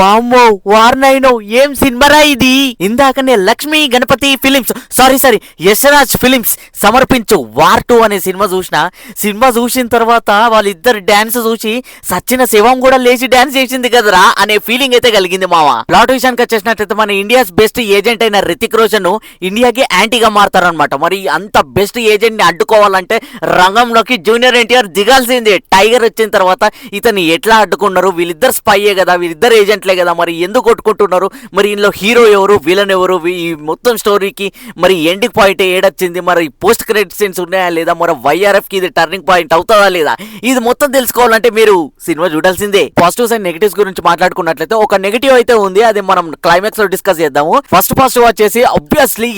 వామ్మో వార్నైనో ఏం సినిమారా ఇది. ఇందాకనే Lakshmi Ganapathi films sorry Yashraj films సమర్పించు వార్ 2 అనే సినిమా చూసిన తర్వాత వాళ్ళిద్దరు డాన్స్ చూసి సచిన శివం కూడా లేచి డాన్స్ చేసింది కదరా అనే ఫీలింగ్ అయితే కలిగింది మామ. ప్లాట్ విషయానికి వచ్చేసినట్లయితే మన ఇండియాస్ బెస్ట్ ఏజెంట్ అయిన రితిక్ రోషన్ ఇండియాకి యాంటీగా మారతారనమాట. మరి అంత బెస్ట్ ఏజెంట్ ని అడ్డుకోవాలంటే రంగంలోకి జూనియర్ ఎన్టీఆర్ దిగాల్సిందే. టైగర్ వచ్చిన తర్వాత ఇతన్ని ఎట్లా అడ్డుకున్నారు, వీళ్ళిద్దరు స్పైయే కదా, వీళ్ళిద్దరు ఏజెంట్లే కదా, మరి ఎందుకు కొట్టుకుంటున్నారు, మరి ఇందులో హీరో ఎవరు విలన్ ఎవరు, ఈ మొత్తం స్టోరీకి మరి ఎండింగ్ పాయింట్ ఏడొచ్చింది, మరి పోస్ట్ క్రెడిట్ సీన్స్ ఉన్నాయా లేదా, మరి వైఆర్ఎఫ్ కి ఇది టర్నింగ్ పాయింట్ అవుతుందా లేదా, ఇది మొత్తం తెలుసుకోవాలంటే మీరు సినిమా చూడాల్సిందే. పాజిటివ్స్ అండ్ నెగిటివ్స్ గురించి మాట్లాడుకున్నట్లయితే ఒక నెగిటివ్ అయితే ఉంది, అది మనం క్లైమాక్స్ లో డిస్కస్ చేద్దాము. ఫస్ట్ పాజిటివ్ వచ్చేసి obviously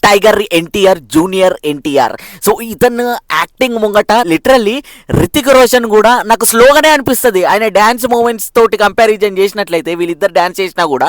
tiger NTR junior NTR. So ఇతను యాక్టింగ్ ముంగట లిటరల్లీ రితిక్ రోషన్ కూడా నాకు స్లోగానే అనిపిస్తుంది. ఆయన డాన్స్ మూమెంట్స్ తోటి కంపారిజన్ చేసినట్లయితే వీళ్ళిద్దరు డాన్స్ చేసినా కూడా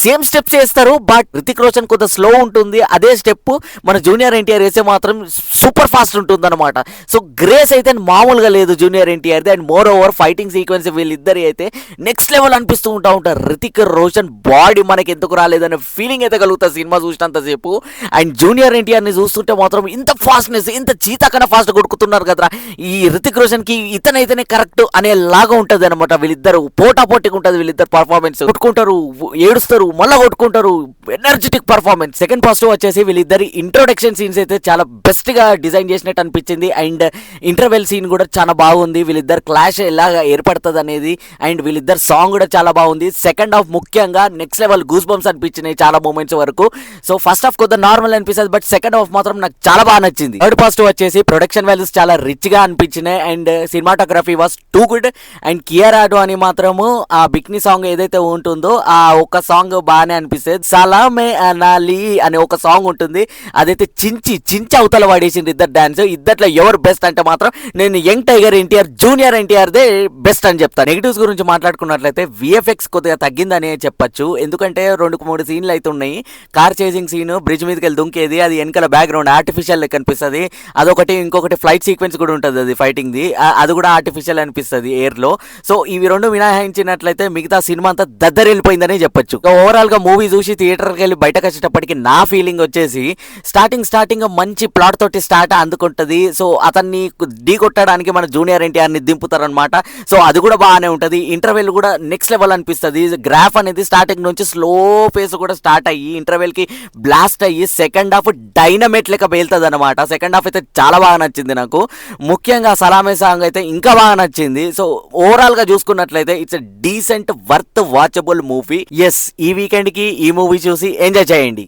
సేమ్ స్టెప్స్ చేస్తారు, బట్ రితిక్ రోషన్ కొంత స్లో ఉంటుంది. అదే స్టెప్ మన జూనియర్ ఎన్టీఆర్ వేసే మాత్రం సూపర్ ఫాస్ట్ ఉంటుంది అనమాట. సో గ్రేస్ అయితే మామూలుగా లేదు జూనియర్ ఎన్టీఆర్ది. And moreover fighting sequence వీళ్ళిద్దరి అయితే నెక్స్ట్ లెవెల్ అనిపిస్తూ ఉంటారు. రితిక్ రోషన్ బాడీ మనకి ఎందుకు రాలేదనే ఫీలింగ్ అయితే కలుగుతుంది సినిమా చూసినంతసేపు. అండ్ జూనియర్ ఎన్టీఆర్ ని చూస్తుంటే మాత్రం ఇంత ఫాస్ట్నెస్, ఇంత చీతా కన్నా ఫాస్ట్ కొడుకుతున్నారు కదా ఈ రితిక్ రోషన్ కి, ఇతనైతేనే కరెక్ట్ అనే లాగా ఉంటది అనమాట. వీళ్ళిద్దరు పోటాపోటీగా ఉంటుంది వీళ్ళిద్దరు పర్ఫార్మెన్స్. కొట్టుకుంటారు, ఏడుస్తారు, మళ్ళీ కొట్టుకుంటారు, ఎనర్జెటిక్ పర్ఫార్మెన్స్. సెకండ్ పాజిటివ్ వచ్చేసి వీళ్ళిద్దరి ఇంట్రొడక్షన్ సీన్స్ అయితే చాలా బెస్ట్ గా డిజైన్ చేసినట్టు అనిపించింది. అండ్ ఇంటర్వెల్ సీన్ కూడా చాలా బాగుంది. వీళ్ళిద్దరు క్లాష్ ఎలాగా ఏర్పడుతుంది అనేది, అండ్ వీళ్ళిద్దరు సాంగ్ కూడా చాలా బాగుంది. సెకండ్ హాఫ్ ముఖ్యంగా నెక్స్ట్ లెవెల్ గూస్ బంప్స్ అనిపించినాయి చాలా మూమెంట్స్ వరకు. సో ఫస్ట్ హాఫ్ కొంత నార్మల్ అనిపిస్తుంది, బట్ సెకండ్ హాఫ్ మాత్రం నాకు చాలా బాగా నచ్చింది. థర్డ్ పాజిటివ్ వచ్చేసి ప్రొడక్షన్ వాల్యూస్ చాలా రిచ్ గా అనిపించినాయి. And cinematography was too good. And Kiara Advani మాత్రము ఆ బిక్నీ సాంగ్ ఏదైతే ఉంటుందో ఆ ఒక సాంగ్ బాగానే అనిపిస్తుంది. సలామే అనాలి అనే ఒక సాంగ్ ఉంటుంది, అదైతే చించి అవతల వాడేసింది ఇద్దరు డాన్స్. ఇద్దట్లో ఎవరు బెస్ట్ అంటే మాత్రం నేను young tiger NTR junior NTR they best అని చెప్తాను. నెగిటివ్స్ గురించి మాట్లాడుకున్నట్లయితే విఎఫ్ఎక్స్ కొద్దిగా తగ్గిందని చెప్పొచ్చు. ఎందుకంటే 2-3 సీన్లు అయితే ఉన్నాయి. కార్ చేసింగ్ సీన్, బ్రిడ్జ్ మీదకి వెళ్ళి దుంకేది, అది వెనకాల బ్యాక్గ్రౌండ్ ఆర్టిఫిషియల్ లెక్క అనిపిస్తుంది. అదొకటి. ఇంకొకటి ఫ్లైట్ సీక్వెన్స్ కూడా ఉంటుంది, అది ఫైటింగ్ ది, అది కూడా ఆర్టిఫిషియల్ అనిపిస్తుంది ఎయిర్ లో. సో ఇవి రెండు మినహాయించినట్లయితే మిగతా సినిమా అంతా దద్దరిల్లిపోయిందని చెప్పొచ్చు. ఓవరాల్ గా మూవీ చూసి థియేటర్కి వెళ్ళి బయటకు వచ్చేటప్పటికి నా ఫీలింగ్ వచ్చేసి స్టార్టింగ్ మంచి ప్లాట్ తోటి స్టార్ట్ అందుకుంటది. సో అతన్ని ఢీ కొట్టడానికి మన జూనియర్ ఎన్టీఆర్ ని దింపుతారనమాట. సో అది కూడా బాగానే ఉంటది. ఇంటర్వెల్ కూడా నెక్స్ట్ లెవెల్ అనిపిస్తుంది. గ్రాఫ్ అనేది స్టార్టింగ్ నుంచి స్లో ఫేస్ కూడా స్టార్ట్ అయ్యి ఇంటర్వెల్ కి బ్లాస్ట్ అయ్యి సెకండ్ హాఫ్ డైనమేట్ లెక్క పేలుతుంది అనమాట. సెకండ్ హాఫ్ అయితే చాలా బాగా నచ్చింది నాకు. ముఖ్యంగా సలామే సాంగ్ అయితే ఇంకా బాగా నచ్చింది. సో ఓవరాల్ గా చూసుకున్నట్లయితే it's decent worth watchable movie. Yes, ఈ వీకెండ్ కి ఈ మూవీ చూసి ఎంజాయ్ చేయండి.